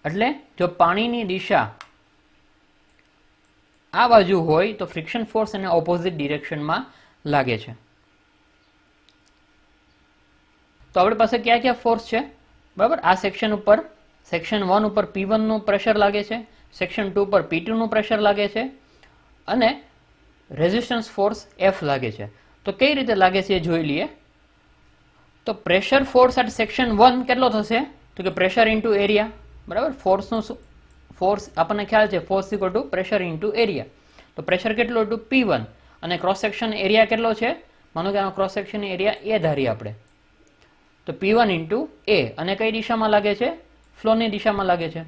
એટલે જો પાણીની દિશા આ બાજુ હોય તો ફ્રિક્શન ફોર્સ એને ઓપોઝિટ ડિરેક્શનમાં લાગે છે. તો આપણી પાસે કયા કયા ફોર્સ છે? બરાબર, આ સેક્શન ઉપર, સેક્શન 1 ઉપર P1 નું પ્રેશર લાગે છે, સેક્શન 2 પર P2 નું પ્રેશર લાગે છે અને રેઝિસ્ટન્સ ફોર્સ F લાગે છે. તો કઈ રીતે લાગે છે એ જોઈ લઈએ. તો પ્રેશર ફોર્સ એટ સેક્શન 1 કેટલો થશે? તો કે પ્રેશર ઇન્ટુ એરિયા. બરાબર, ફોર્સનો ફોર્સ આપણને ખ્યાલ છે, force equal to pressure into area. તો પ્રેશર કેટલો હતું? P1. અને ક્રોસ સેક્શન એરિયા કેટલો છે? માનો કે આનો ક્રોસ સેક્શન એરિયા એ ધારીએ આપણે, તો P1 ઇન્ટુ એ. અને કઈ દિશામાં લાગે છે? ફ્લોની દિશામાં લાગે છે.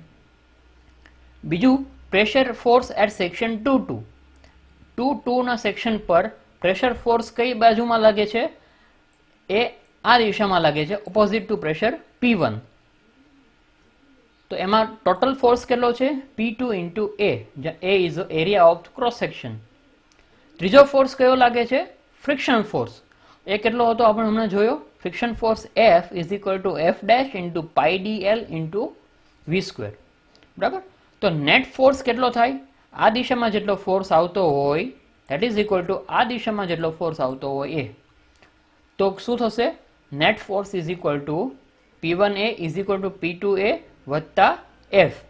બીજું, પ્રેશર ફોર્સ એટ સેક્શન 2 ના સેક્શન પર પ્રેશર ફોર્સ કઈ બાજુમાં લાગે છે? એ આ દિશામાં લાગે છે, ઓપોઝિટ ટુ પ્રેશર P1. તો એમાં ટોટલ ફોર્સ કેટલો છે? P2 ઇન્ટુ એ, જ્યાં A is area of cross section. ત્રીજો ફોર્સ કયો લાગે છે? Friction force. એ કેટલો હતો આપણે હમણાં જોયો? Friction force F is equal to F dash into pi D L into V square. બરાબર, તો નેટ ફોર્સ કેટલો થાય? આ દિશામાં જેટલો ફોર્સ આવતો હોય દેટ ઇઝ ઇક્વલ ટુ આ દિશામાં જેટલો ફોર્સ આવતો હોય એ. તો શું થશે? Net force is equal two P1A is equal two P2A વત્તા F.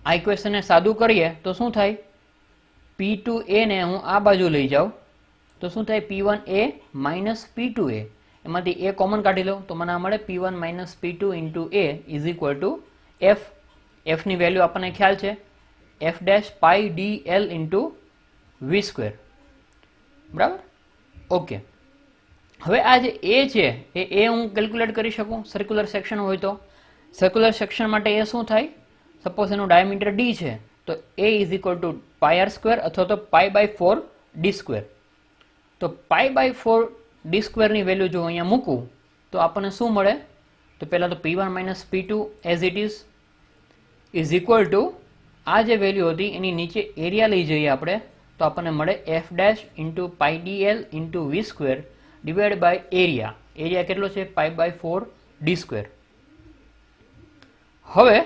આ ઇક્વેશનને સાદું કરીએ તો શું થાય? P2A ને હું આ બાજુ લઈ જાઉં તો શું થાય? P1A minus P2A. એમાંથી એ કોમન કાઢી લો તો મને આ મળે P1 minus P2 into A is equal to F. એફની વેલ્યુ આપણને ખ્યાલ છે, F dash pi D L into વી સ્ક્વેર. બરાબર, ઓકે. હવે આ જે એ છે એ હું કેલ્ક્યુલેટ કરી શકું સર્ક્યુલર સેક્શન હોય તો. સર્ક્યુલર સેક્શન માટે એ શું થાય? સપોઝ એનું ડાયામીટર ડી છે તો A is equal to pi r square અથવા તો પાઈ બાય 4 ડી સ્ક્વેર. તો પાઈ બાય 4 ડી સ્ક્વેરની વેલ્યુ જો અહીંયા મૂકું તો આપણને શું મળે? તો પહેલાં તો P1 minus P2 as it is equal two આ જે વેલ્યુ હતી એની નીચે એરિયા લઈ જઈએ આપણે તો આપણને મળે F dash into pi D L into V square divide by area. Area કેટલો છે? Pi by 4 D square. હવે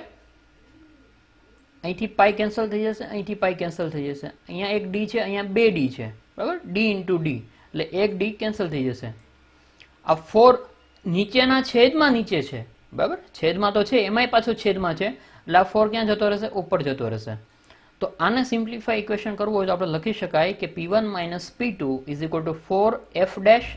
અહીંથી પાઈ કેન્સલ થઈ જશે, અહીંથી પાઈ કેન્સલ થઈ જશે. અહીંયા એક ડી છે, અહીંયા 2 ડી છે, બરાબર, ડી ઇન્ટુ ડી, એટલે એક ડી કેન્સલ થઈ જશે. આ 4 નીચેના છેદમાં નીચે છે, બરાબર, છેદમાં તો છે, એમાંય પાછો છેદમાં છે, એટલે આ 4 ક્યાં જતો રહેશે? ઉપર જતો રહેશે. તો આને સિમ્પ્લિફાઈ ઇક્વેશન કરવું હોય તો આપણે લખી શકાય કે P1 minus P2 is equal to 4F dash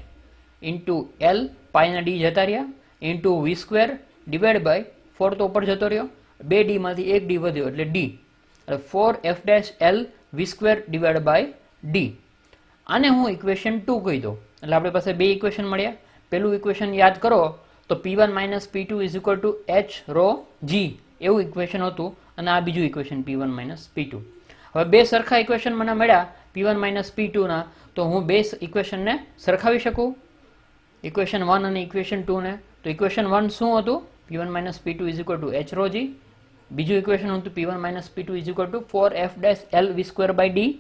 into l, પાઈના ડી જતા રહ્યા, into V square divide by 4 તો ઉપર જતો રહ્યો, 2 ડીમાંથી 1 ડી વધ્યો એટલે ડી, એટલે 4F dash L V square divide by D. આને હું ઇક્વેશન 2 કહી દઉં. એટલે આપણી પાસે બે ઇક્વેશન મળ્યા. પહેલું ઇક્વેશન યાદ કરો તો P1 minus P2 is equal to H rho G એવું ઇક્વેશન હતું અને આ બીજું ઇક્વેશન P1 માઇનસ P2. હવે બે સરખા ઇક્વેશન મને મળ્યા P1 માઇનસ P2 ના, તો હું બે ઇક્વેશનને સરખાવી શકું, ઇક્વેશન 1 અને ઇક્વેશન 2 ને. તો ઇક્વેશન 1 શું હતું? P1 minus P2 is equal to H rho G. બીજું ઇક્વેશન હતું P1 minus P2 is equal to 4F dash L V square by D.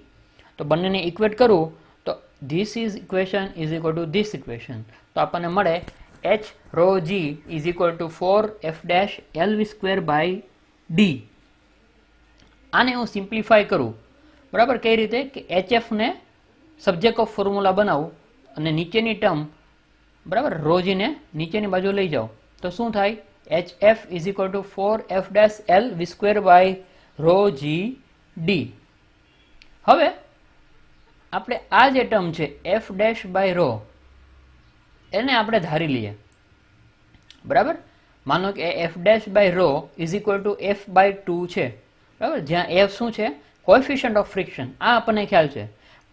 તો બંનેને ઇક્વેટ કરું તો this is equation is equal to this equation. તો આપણને મળે H rho G is equal to 4F dash L V square by D. આને હું simplify કરું, બરાબર, કઈ રીતે કે HF ને સબ્જેક્ટ ઓફ ફોર્મ્યુલા બનાવું અને નીચેની ટર્મ, બરાબર, રોજીને નીચેની બાજુ લઈ જાઓ તો શું થાય? HF is equal to 4F dash L V square by rho G D. હવે આપણે આ જે ટર્મ છે F ડેશ બાય રો એને આપણે ધારી લઈએ, બરાબર. માનો કે F dash by rho is equal to F by 2 છે, બરાબર, જ્યાં F શું છે? Coefficient of friction. આ આપણને ખ્યાલ છે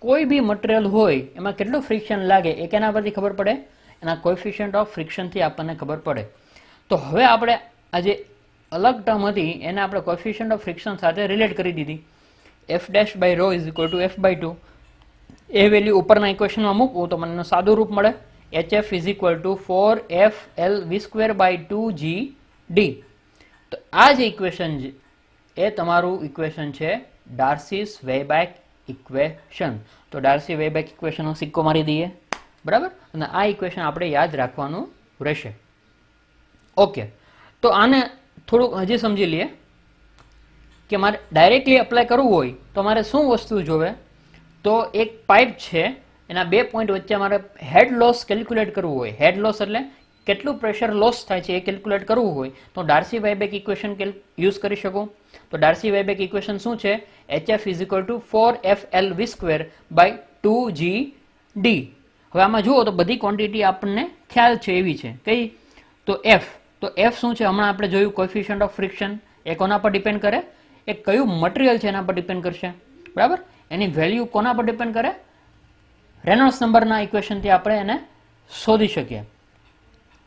કોઈ બી મટીરિયલ હોય એમાં કેટલું ફ્રિક્શન લાગે એ કેના પરથી ખબર પડે? એના કોએફિશિયન્ટ ઓફ ફ્રિક્શનથી આપણને ખબર પડે. તો હવે આપણે આ જે અલગ ટર્મ હતી એને આપણે કોએફિશિયન્ટ ઓફ ફ્રિક્શન સાથે રિલેટ કરી દીધી. F dash by rho is equal to F by 2. એ વેલ્યુ ઉપરના ઇક્વેશનમાં મૂકવું તો મને સાદું રૂપ મળે, HF is equal to 4FL v² by 2GD. તો આ જે ઇક્વેશન છે એ તમારું ઇક્વેશન છે ડાર્સીસ વેઇબેક ઇક્વેશન. તો ડાર્સી વેઇબેક ઇક્વેશનનો સિક્કો મારી દઈએ, બરાબર. અને આ ઇક્વેશન આપણે યાદ રાખવાનું રહેશે. ઓકે, તો આને થોડુંક હજી સમજી લઈએ કે મારે ડાયરેક્ટલી અપ્લાય કરવું હોય તો મારે શું વસ્તુ જોવે. તો એક પાઇપ છે, એના 2 પોઈન્ટ વચ્ચે મારે હેડ લોસ કેલ્ક્યુલેટ કરવું હોય. હેડ લોસ એટલે કેટલું પ્રેશર લોસ થાય છે એ કેલ્ક્યુલેટ કરવું હોય તો ડાર્સી વેઇબેક ઇક્વેશન યુઝ કરી શકું. તો ડાર્સી વેઇબેક ઇક્વેશન શું છે? HF is equal to 4FL v² by 2GD. હવે આમાં જુઓ તો બધી ક્વોન્ટિટી આપણને ખ્યાલ છે એવી છે. કઈ? તો F. તો F શું છે? હમણાં આપણે જોયું કોએફિશિયન્ટ ઓફ ફ્રિક્શન. એ કોના પર ડિપેન્ડ કરે? એ કયું મટીરિયલ છે એના પર ડિપેન્ડ કરશે, બરાબર. એની વેલ્યુ કોના પર ડિપેન્ડ કરે? રેનોલ્ડ્સ નંબરના ઇક્વેશનથી આપણે એને શોધી શકીએ.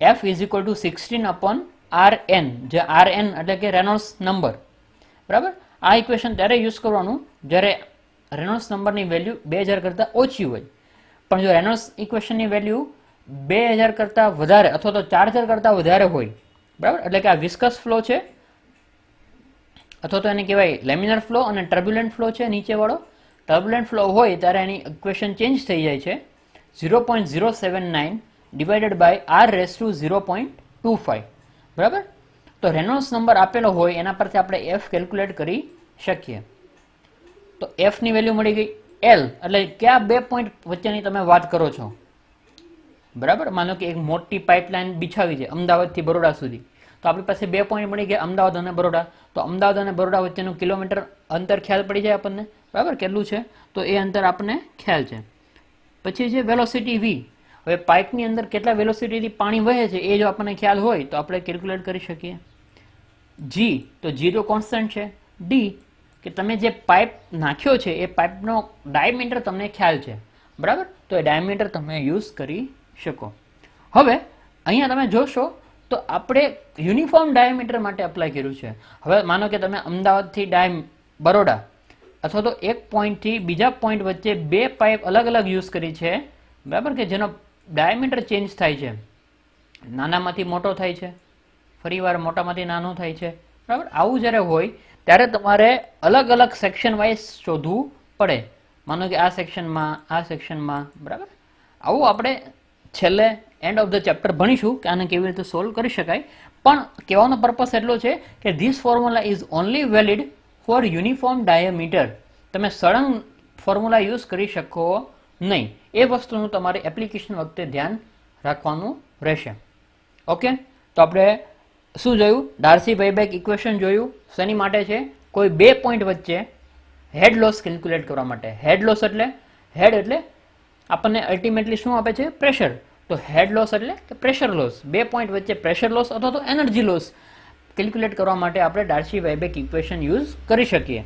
F is equal two 16 upon RN, જે RN એટલે કે રેનોલ્ડ્સ નંબર, બરાબર. આ ઇક્વેશન ત્યારે યુઝ કરવાનું જ્યારે રેનોલ્ડ્સ નંબરની વેલ્યુ 2000 કરતાં ઓછી હોય. પણ જો રેનોલ્ડ્સ ઇક્વેશનની વેલ્યુ 2000 કરતાં વધારે અથવા તો 4000 કરતાં વધારે હોય, બરાબર, એટલે કે આ વિસ્કસ ફ્લો છે અથવા તો એને કહેવાય લેમિનર ફ્લો અને ટર્બ્યુલન્ટ ફ્લો છે નીચેવાળો. ટર્બ્યુલન્ટ ફ્લો હોય ત્યારે એની ઇક્વેશન ચેન્જ થઈ જાય છે 0.079 divided by R raise to 0.25, બરાબર. તો રેનોલ્ડ્સ નંબર આપેલો હોય એના પરથી આપણે F કેલ્ક્યુલેટ કરી શકીએ. તો F ની વેલ્યુ મળી ગઈ. L એટલે કયા 2 પોઈન્ટ વચ્ચેની તમે વાત કરો છો, બરાબર. માનો કે એક મોટી પાઇપલાઇન બિછાવી છે અમદાવાદથી બરોડા સુધી, તો આપણી પાસે 2 પોઈન્ટ મળી ગયા અમદાવાદ અને બરોડા. તો અમદાવાદ અને બરોડા વચ્ચેનું કિલોમીટર અંતર ખ્યાલ પડી જાય આપણને, બરાબર, કેટલું છે. તો એ અંતર આપણને ખ્યાલ છે. પછી છે વેલોસિટી V. હવે પાઇપની અંદર કેટલા વેલોસિટીથી પાણી વહે છે એ જો આપણને ખ્યાલ હોય તો આપણે કેલ્ક્યુલેટ કરી શકીએ. G, તો G તો કોન્સ્ટન્ટ છે. D, કે તમે જે પાઇપ નાખ્યો છે એ પાઇપનો ડાયમીટર તમને ખ્યાલ છે, બરાબર. તો એ ડાયમીટર તમે યુઝ કરી શકો. હવે અહીંયા તમે જોશો તો આપણે યુનિફોર્મ ડાયામીટર માટે અપ્લાય કર્યું છે. હવે માનો કે તમે અમદાવાદથી બરોડા અથવા તો એક પોઈન્ટથી બીજા પોઈન્ટ વચ્ચે 2 પાઇપ અલગ અલગ યુઝ કરી છે, બરાબર, કે જેનો ડાયામીટર ચેન્જ થાય છે, નાનામાંથી મોટો થાય છે, ફરીવાર મોટામાંથી નાનો થાય છે, બરાબર. આવું જ્યારે હોય ત્યારે તમારે અલગ અલગ સેક્શન વાઇઝ શોધવું પડે. માનો કે આ સેક્શનમાં, બરાબર. આવું આપણે છેલ્લે એન્ડ ઓફ ધ ચેપ્ટર ભણીશું કે આને કેવી રીતે સોલ્વ કરી શકાય. પણ કહેવાનો પર્પસ એટલો છે કે this formula is only valid for uniform diameter. તમે સળંગ ફોર્મ્યુલા યુઝ કરી શકો નહીં. એ વસ્તુનું તમારે એપ્લિકેશન વખતે ધ્યાન રાખવાનું રહેશે. ઓકે, તો આપણે શું જોયું? ડાર્સી વેઇબેક ઇક્વેશન જોયું. શેની માટે છે? કોઈ 2 પોઈન્ટ વચ્ચે હેડ લોસ કેલ્ક્યુલેટ કરવા માટે. હેડ લોસ એટલે આપણને અલ્ટિમેટલી શું આપે છે? પ્રેશર. તો હેડ લોસ એટલે કે પ્રેશર લોસ. 2 પોઈન્ટ વચ્ચે પ્રેશર લોસ અથવા તો એનર્જી લોસ કેલ્ક્યુલેટ કરવા માટે આપણે ડાર્સી વેઇબેક ઇક્વેશન યુઝ કરી શકીએ.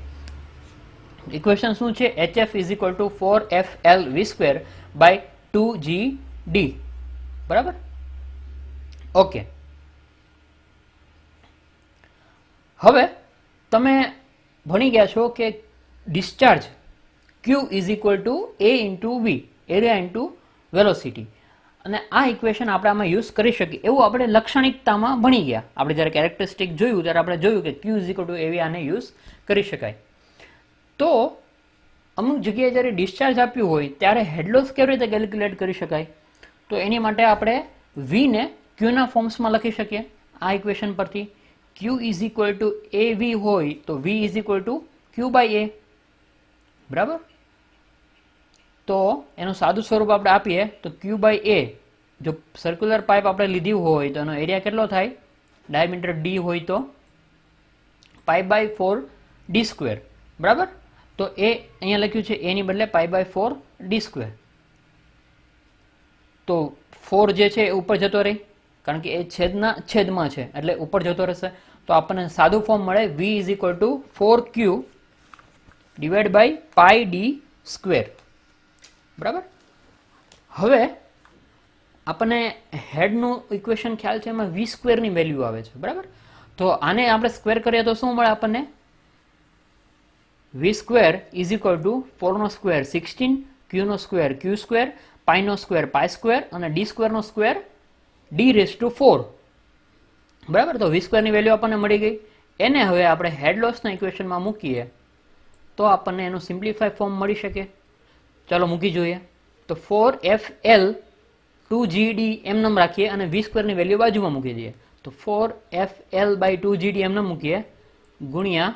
ઇક્વેશન શું છે? HF is equal to 4FL v² by 2GD, બરાબર. ઓકે, હવે તમે ભણી ગયા છો કે discharge Q is equal to A into V, area into velocity. અને આ ઇક્વેશન આપણે આમાં યુઝ કરી શકીએ એવું આપણે લાક્ષણિકતામાં ભણી ગયા. આપણે જ્યારે કેરેક્ટરિસ્ટિક જોયું ત્યારે આપણે જોયું કે Q is equal to AV આને યુઝ કરી શકાય. તો અમુક જગ્યાએ જ્યારે ડિસ્ચાર્જ આપ્યું હોય ત્યારે હેડલોસ કેવી રીતે કેલ્ક્યુલેટ કરી શકાય? તો એની માટે આપણે V ને Qના ફોર્મ્સમાં લખી શકીએ. આ ઇક્વેશન પરથી Q is equal to AV હોય તો V is equal to Q by A, બરાબર. તો એનું સાદું સ્વરૂપ આપણે આપીએ તો Q બાય A. જો સર્ક્યુલર પાઇપ આપણે લીધી હોય તો એનો એરિયા કેટલો થાય? ડાયામીટર D હોય તો π/4d², બરાબર. તો એ અહીંયા લખ્યું છે A ની બદલે π/4d². તો 4 જે છે એ ઉપર જતો રહે કારણ કે એ છેદમાં છે એટલે ઉપર જતો રહેશે. તો આપણને સાદું ફોર્મ મળે V is equal to 4Q divide by πd², બરાબર. હવે આપણને હેડનું ઇક્વેશન ખ્યાલ છે, એમાં v² ની વેલ્યુ આવે છે, બરાબર. તો આને આપણે સ્ક્વેર કરીએ તો શું મળે આપણને? v square is equal to 4 નો સ્ક્વેર 16, q નો સ્ક્વેર q સ્ક્વેર, પાઈ નો સ્ક્વેર પાઈ સ્ક્વેર અને d સ્ક્વેર નો સ્ક્વેર d રેઝ ટુ 4. બરાબર, તો v સ્ક્વેરની વેલ્યુ આપણને મળી ગઈ. એને હવે આપણે હેડ લોસના ઇક્વેશનમાં મૂકીએ તો આપણને એનું સિમ્પ્લિફાય ફોર્મ મળી શકે. ચાલો મૂકી જોઈએ. તો 4fl 2gd એમ નામ રાખીએ અને v સ્ક્વેરની વેલ્યુ બાજુમાં મૂકી દઈએ. તો 4fl બાય 2gd એમ નામ મૂકીએ ગુણ્યા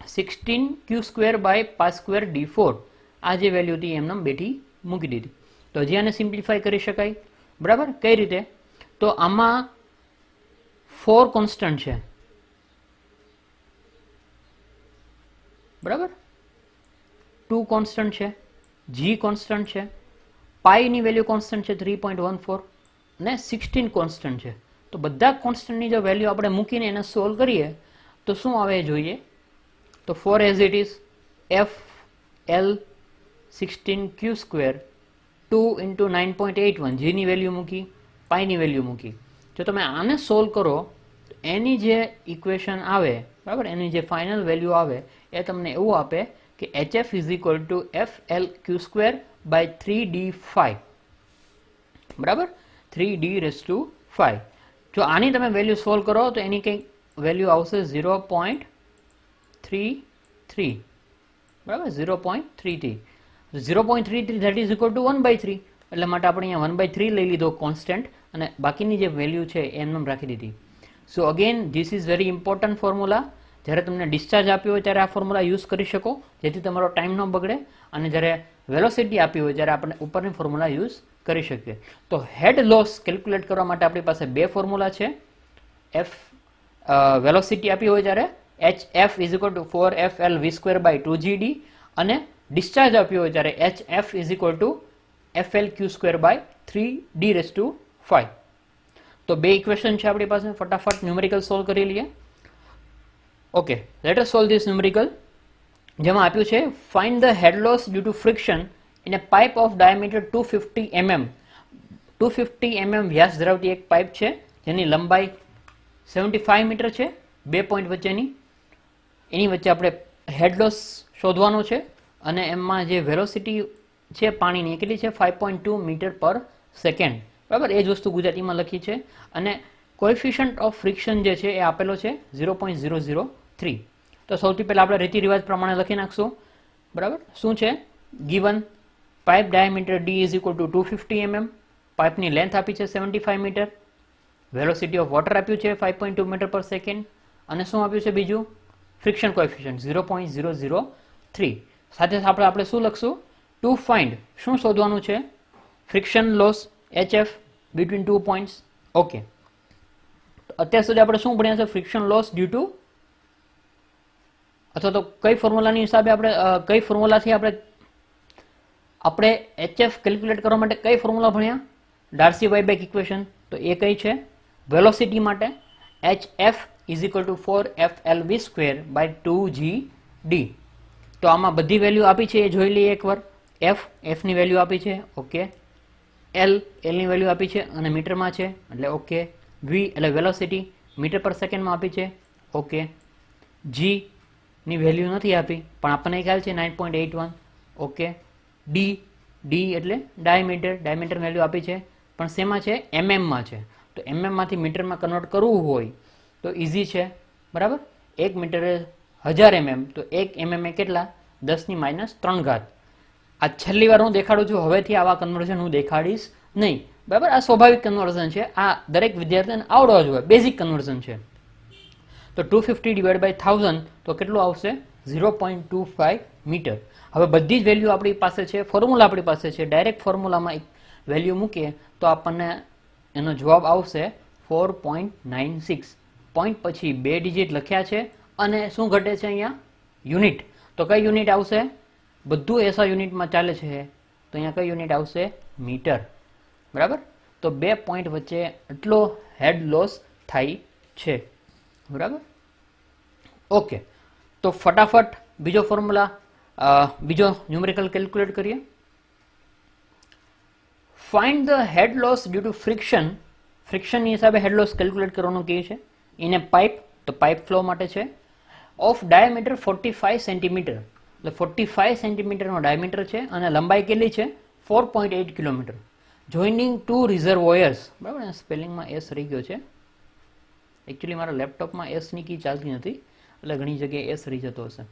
16q square by pi square d4. આ જે વેલ્યુ હતી એમ નામ બેઠી મૂકી દીધી. તો હજી આને સિમ્પ્લિફાય કરી શકાય. બરાબર, કઈ રીતે? તો આમાં 4 કોન્સ્ટન્ટ છે. બરાબર, 2 કોન્સ્ટન્ટ છે, g કોન્સ્ટન્ટ છે, પાઈની વેલ્યુ કોન્સ્ટન્ટ છે 3.14 અને 16 કોન્સ્ટન્ટ છે. તો બધા કોન્સ્ટન્ટની જો વેલ્યુ આપણે મૂકીને એને સોલ્વ કરીએ તો શું આવે જોઈએ? તો 4 as it is f l 16q square 2 into 9.81 જીની વેલ્યુ મૂકી, પાઈની વેલ્યુ મૂકી. જો તમે આને સોલ્વ કરો તો એની જે ઇક્વેશન આવે, બરાબર, એની જે ફાઇનલ વેલ્યુ આવે એ તમને એવું આપે કે hf is equal to flq square by 3d5. બરાબર, 3d રેઝ ટુ 5. જો આની તમે વેલ્યુ સોલ્વ કરો તો એની કંઈક વેલ્યુ આવશે 0.33. બરાબર, 0.33. 0.33 ધેટ ઇઝ ઇક્વલ ટુ 1/3. એટલે માટે આપણે અહીંયા 1/3 લઈ લીધો કોન્સ્ટન્ટ અને બાકીની જે વેલ્યુ છે એમને રાખી દીધી. સો again this is very important formula. જ્યારે તમને ડિસ્ચાર્જ આપ્યો હોય ત્યારે આ ફોર્મ્યુલા યુઝ કરી શકો જેથી તમારો ટાઈમ ન બગડે, અને જ્યારે વેલોસિટી આપી હોય ત્યારે આપણે ઉપરની ફોર્મ્યુલા યુઝ કરી શકીએ. તો હેડ લોસ કેલ્ક્યુલેટ કરવા માટે આપણી પાસે બે ફોર્મ્યુલા છે. વેલોસિટી આપી હોય ત્યારે hf is equal to 4fl v square by 2gd અને ડિસ્ચાર્જ આપ્યો હોય ત્યારે hf is equal to flq square by 3d raise to 5. તો બે ઇક્વેશન છે આપણી પાસે. ફટાફટ ન્યુમેરિકલ સોલ્વ કરી લઈએ. Okay, let us solve this numerical. જેમાં આપ્યું છે find the head loss due to friction in a pipe of diameter 250 mm. 250 mm વ્યાસ ધરાવતી એક પાઇપ છે જેની લંબાઈ 75 મીટર છે, 2 પોઈન્ટ વચ્ચેની. એની વચ્ચે આપણે હેડ લોસ શોધવાનો છે અને એમાં જે વેલોસિટી છે પાણીની કેટલી છે? 5.2 મીટર પર સેકન્ડ. બરાબર, એ જ વસ્તુ ગુજરાતીમાં લખી છે. અને કોએફિશિયન્ટ ઓફ ફ્રિક્શન જે છે એ આપેલો છે 0.003. તો સૌથી પહેલાં આપણે રીતિ રિવાજ પ્રમાણે લખી નાખશું. બરાબર, શું છે? Given pipe diameter d is equal two 250 mm, પાઇપની લેન્થ આપી છે 75 મીટર, વેલોસિટી ઓફ વોટર આપ્યું છે 5.2 મીટર પર સેકન્ડ, અને શું આપ્યું છે બીજું? Friction coefficient 0.003. સાથે આપણે શું લખશું? ટુ ફાઇન્ડ, શું શોધવાનું છે? Friction loss hf between 2 points. Okay, અત્યાર સુધી આપણે શું ભણ્યા છે? ફ્રિક્શન લોસ ડ્યુ ટુ, અથવા તો કઈ ફોર્મ્યુલાની હિસાબે આપણે કઈ ફોર્મ્યુલાથી આપણે hf કેલ્ક્યુલેટ કરવા માટે કઈ ફોર્મ્યુલા ભણ્યા? Darcy Weisbach equation. તો એ કઈ છે? વેલોસિટી માટે hf is equal to 4fl v square by 2gd. તો આમાં બધી વેલ્યુ આપી છે એ જોઈ લઈએ એકવાર. f ની વેલ્યુ આપી છે, ઓકે. l ની વેલ્યુ આપી છે અને મીટરમાં છે એટલે ઓકે. v એટલે વેલોસિટી મીટર પર સેકન્ડમાં આપી છે, ઓકે. g ની વેલ્યુ નથી આપી પણ આપણને ખ્યાલ છે 9.81, ઓકે. d એટલે ડાયામીટર વેલ્યુ આપી છે પણ શેમાં છે? mm માં છે. તો mm માંથી મીટરમાં કન્વર્ટ કરવું હોય તો ઇઝી છે. બરાબર, 1 મીટર 1000 mm, તો 1 mm એ કેટલા? 10⁻³ આ છેલ્લી વાર હું દેખાડું છું. હવેથી આવા કન્વર્ઝન હું દેખાડીશ નહીં. બરાબર, આ સ્વાભાવિક કન્વર્ઝન છે, આ દરેક વિદ્યાર્થીને આવડવા જોઈએ, બેઝિક કન્વર્ઝન છે. તો 250 ડિવાઇડ બાય 1000 તો કેટલું આવશે? 0.25 મીટર. હવે બધી જ વેલ્યુ આપણી પાસે છે, ફોર્મ્યુલા આપણી પાસે છે. ડાયરેક્ટ ફોર્મ્યુલામાં એક વેલ્યુ મૂકીએ તો આપણને એનો જવાબ આવશે 4.96. પોઈન્ટ પછી 2 ડિજિટ લખ્યા છે અને શું ઘટે છે અહીંયા? યુનિટ. તો કઈ યુનિટ આવશે? બધું એસા યુનિટમાં ચાલે છે તો અહીંયા કઈ યુનિટ આવશે? મીટર. બરાબર, તો 2 પોઈન્ટ વચ્ચે એટલો હેડ લોસ થાય છે. બરાબર, ઓકે. તો ફટાફટ બીજો ફોર્મ્યુલા, બીજો ન્યુમેરિકલ કેલ્ક્યુલેટ કરીએ. Find the head loss due to friction. ફ્રિક્શનની હિસાબે હેડ લોસ કેલ્ક્યુલેટ કરવાનું કહે છે. ઇન એ પાઇપ, તો પાઇપ ફ્લો માટે છે. ઓફ ડાયામીટર 45 સેન્ટીમીટર, એટલે 45 સેન્ટીમીટરનો ડાયામીટર છે અને લંબાઈ કેટલી છે 4.8 કિલોમીટર. જોઈનિંગ ટુ રિઝર્વોયર્સ, બરાબર, સ્પેલિંગમાં એસ રહી ગયો છે. એકચ્યુઅલી મારા લેપટોપમાં એસની કી ચાલતી નથી એટલે ઘણી જગ્યાએ એસ રહી જતો હશે.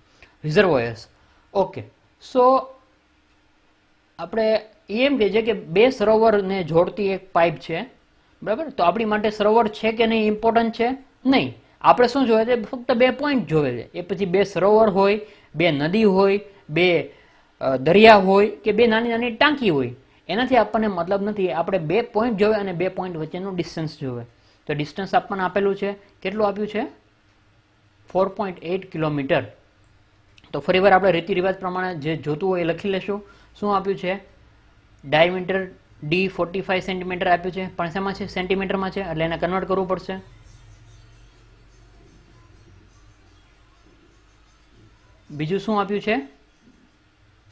રિઝર્વોયર્સ. ઓકે, સો આપણે એમ કહે છે કે બે સરોવરને જોડતી એક પાઇપ છે, બરાબર. તો આપણી માટે સરોવર છે કે નહીં ઇમ્પોર્ટન્ટ છે? નહીં. આપણે શું જોવે છે? ફક્ત 2 પોઈન્ટ જોવે છે. એ પછી 2 સરોવર હોય, 2 નદી હોય, 2 દરિયા હોય કે 2 નાની નાની ટાંકી હોય, એનાથી આપણને મતલબ નથી. આપણે 2 પોઈન્ટ જોવે અને 2 પોઈન્ટ વચ્ચેનું ડિસ્ટન્સ જોવે. તો ડિસ્ટન્સ આપણને આપેલું છે, કેટલું આપ્યું છે? 4.8 કિલોમીટર. તો ફરીવાર આપણે રીતિ રિવાજ પ્રમાણે જે જોતું હોય એ લખી લેશું. શું આપ્યું છે? ડાયામીટર ડી 45 સેન્ટીમીટર આપ્યું છે, પણ શેમાં છે? સેન્ટીમીટરમાં છે, એટલે એને કન્વર્ટ કરવું પડશે. બીજું શું આપ્યું છે?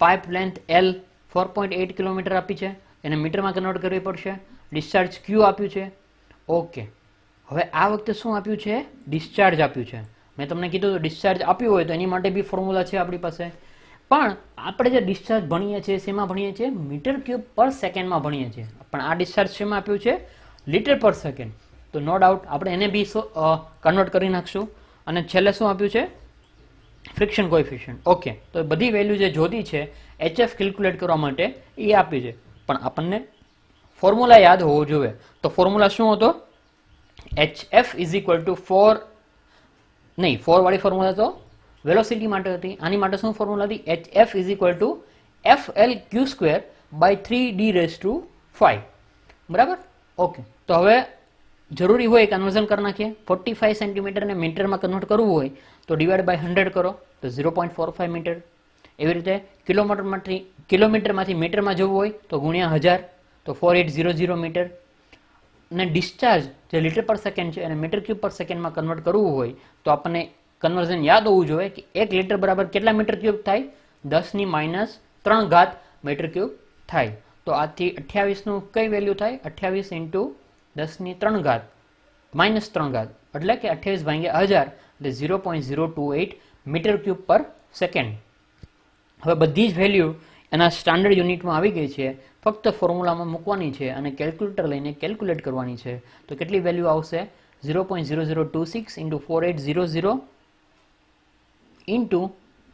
પાઇપ લેન્થ એલ 4.8 કિલોમીટર આપી છે, એને મીટરમાં કન્વર્ટ કરવી પડશે. ડિસ્ચાર્જ ક્યુ આપ્યું છે. ઓકે, હવે આ વખતે શું આપ્યું છે? ડિસ્ચાર્જ આપ્યું છે. મેં તમને કીધું તો ડિસ્ચાર્જ આપ્યું હોય તો એની માટે બી ફોર્મ્યુલા છે આપણી પાસે. પણ આપણે જે ડિસ્ચાર્જ ભણીએ છીએ શેમાં ભણીએ છીએ? મીટર ક્યુબ પર સેકન્ડમાં ભણીએ છીએ. પણ આ ડિસ્ચાર્જ શેમાં આપ્યું છે? લીટર પર સેકન્ડ. તો નો ડાઉટ આપણે એને બી કન્વર્ટ કરી નાખશું. અને છેલ્લે શું આપ્યું છે? Friction coefficient. ઓકે, તો બધી વેલ્યુ જે જોતી છે HF કેલ્ક્યુલેટ કરવા માટે એ આપી છે, પણ આપણને ફોર્મ્યુલા યાદ હોવો જોઈએ. તો ફોર્મ્યુલા શું હતો? HF ઇઝ ઇક્વલ ટુ 4 વાળી ફોર્મ્યુલા તો વેલોસિટી માટે હતી. આની માટે શું ફોર્મ્યુલા હતી? HF is equal to FLQ² by 3d⁵. બરાબર. ઓકે, તો હવે જરૂરી હોય કન્વર્ઝન કરી નાખીએ. 45 સેન્ટીમીટરને મીટરમાં કન્વર્ટ કરવું હોય તો ડિવાઈડ બાય 100 કરો તો 0.45 મીટર. એવી રીતે કિલોમીટરમાંથી મીટરમાં જવું હોય તો ગુણ્યા 1000 તો 4800 મીટર. અને ડિસ્ચાર્જ જે લીટર પર સેકન્ડ છે એને મીટર ક્યુબ પર સેકન્ડમાં કન્વર્ટ કરવું હોય તો આપણને કન્વર્ઝન યાદ હોવું જોઈએ કે 1 લીટર બરાબર કેટલા મીટર ક્યુબ થાય? 10⁻³ મીટર ક્યુબ થાય. તો આથી 28નું કઈ વેલ્યુ થાય? 28 × 10⁻³ એટલે કે 28/1000 એટલે 0.028 મીટર ક્યુબ પર સેકન્ડ. હવે બધી જ વેલ્યુ એના સ્ટાન્ડર્ડ યુનિટમાં આવી ગઈ છે, ફક્ત ફોર્મ્યુલામાં મૂકવાની છે અને કેલ્ક્યુલેટર લઈને કેલ્ક્યુલેટ કરવાની છે. તો કેટલી વેલ્યુ આવશે? 0.0026 × 4800 ઇન્ટુ,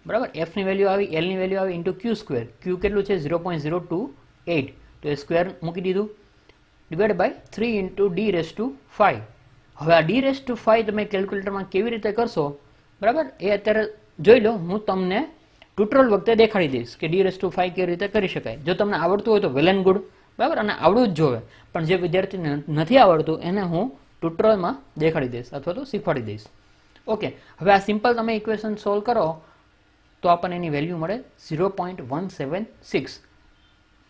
બરાબર, એફની વેલ્યુ આવી, એલની વેલ્યુ આવી, ઇન્ટુ Q². ક્યુ કેટલું છે? 0.028. તો એ સ્ક્વેર મૂકી દીધું, ડિવાઈડ બાય 3 × d⁵. હવે આ d⁵ તમે કેલ્ક્યુલેટરમાં કેવી રીતે કરશો, બરાબર, એ અત્યારે જોઈ લો. હું તમને ટ્યુટોરિયલ વખતે દેખાડી દઈશ કે d⁵ કેવી રીતે કરી શકાય. જો તમને આવડતું હોય તો વેલ એન્ડ ગુડ, બરાબર, અને આવડવું જ જોવે. પણ જે વિદ્યાર્થીને નથી આવડતું એને હું ટ્યુટોરિયલમાં દેખાડી દઈશ અથવા તો શીખવાડી દઈશ. ઓકે, હવે આ સિમ્પલ તમે ઇક્વેશન સોલ્વ કરો તો આપણને એની વેલ્યુ મળે 0.176.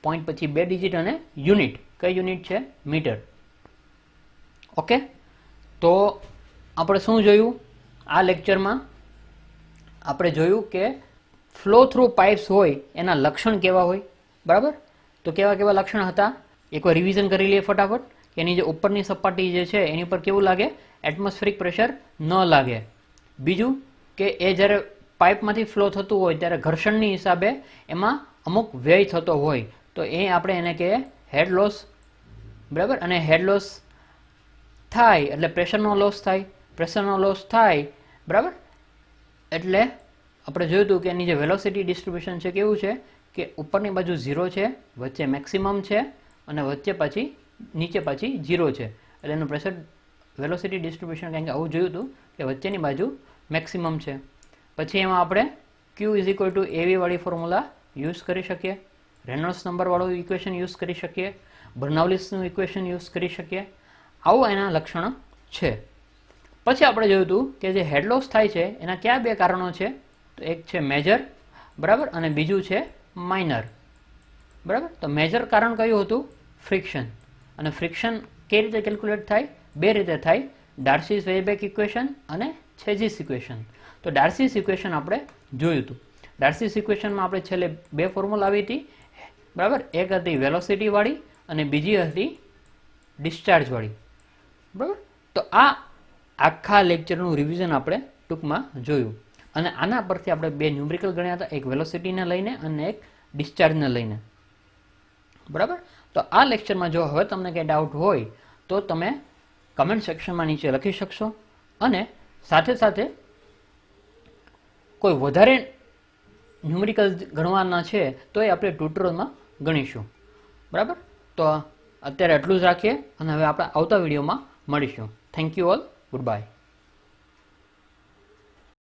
પોઈન્ટ પછી 2 ડિજિટ અને યુનિટ. કઈ યુનિટ છે? મીટર. ઓકે, તો આપણે શું જોયું આ લેક્ચરમાં? આપણે જોયું કે ફ્લો થ્રુ પાઇપ્સ હોય એના લક્ષણ કેવા હોય, બરાબર. તો કેવા કેવા લક્ષણ હતા? એકવાર રિવિઝન કરી લઈએ ફટાફટ. એની જે ઉપરની સપાટી જે છે એની ઉપર કેવું લાગે? એટમોસ્ફેરિક પ્રેશર ન લાગે. બીજું કે એ જ્યારે પાઇપમાંથી ફ્લો થતું હોય ત્યારે ઘર્ષણની હિસાબે એમાં અમુક વ્યય થતો હોય તો એ આપણે એને કહીએ હેડ લોસ, બરાબર. અને હેડ લોસ થાય એટલે પ્રેશરનો લોસ થાય. પ્રેશરનો લોસ થાય, બરાબર, એટલે આપણે જોયું હતું કે એની જે વેલોસિટી ડિસ્ટ્રીબ્યુશન છે કેવું છે કે ઉપરની બાજુ 0 છે, વચ્ચે મેક્સિમમ છે અને વચ્ચે પાછી નીચે પાછી 0 છે. એટલે એનું પ્રેશર વેલોસિટી ડિસ્ટ્રીબ્યુશન કારણ કે આવું જોયું હતું કે વચ્ચેની બાજુ મેક્સિમમ છે. પછી એમાં આપણે Q is equal to AV વાળી ફોર્મ્યુલા યુઝ કરી શકીએ, રેનોલ્ડ્સ નંબરવાળું ઇક્વેશન યુઝ કરી શકીએ, બર્નાઉલીસનું ઇક્વેશન યુઝ કરી શકીએ. આવું એના લક્ષણો છે. પછી આપણે જોયું હતું કે જે હેડ લોસ થાય છે એના કયા 2 કારણો છે? તો એક છે મેજર, બરાબર, અને બીજું છે માઇનર, બરાબર. તો મેજર કારણ કયું હતું? ફ્રિક્શન. અને ફ્રિક્શન કઈ રીતે કેલ્ક્યુલેટ થાય? 2 રીતે થાય, ડાર્સી-વેઇઝબેક ઇક્વેશન અને છેજીસ ઇક્વેશન. તો ડાર્સીસ ઇક્વેશન આપણે જોયું હતું. ડાર્સીસ ઇક્વેશનમાં આપણે છેલ્લે 2 ફોર્મ્યુલા આવી હતી, બરાબર. એક હતી વેલોસિટી વાળી અને બીજી હતી ડિસ્ચાર્જ વાળી, બરાબર. તો આ આખા લેક્ચરનું રિવિઝન આપણે ટૂંકમાં જોયું. અને આના પરથી આપણે બે ન્યુમેરિકલ ગણ્યા હતા, એક વેલોસિટીને લઈને અને એક ડિસ્ચાર્જને લઈને. બરાબર. તો આ લેક્ચરમાં જો હવે તમને કંઈ ડાઉટ હોય તો તમે કમેન્ટ સેક્શનમાં નીચે લખી શકશો, અને સાથે સાથે કોઈ વધારે ન્યુમેરિકલ ગણવાના છે તો એ આપણે ટ્યુટોરિયલમાં ગણીશું. બરાબર. તો અત્યારે એટલું જ રાખીએ અને હવે આપણે આવતા વિડીયોમાં મળીશું. Thank you all. Good bye.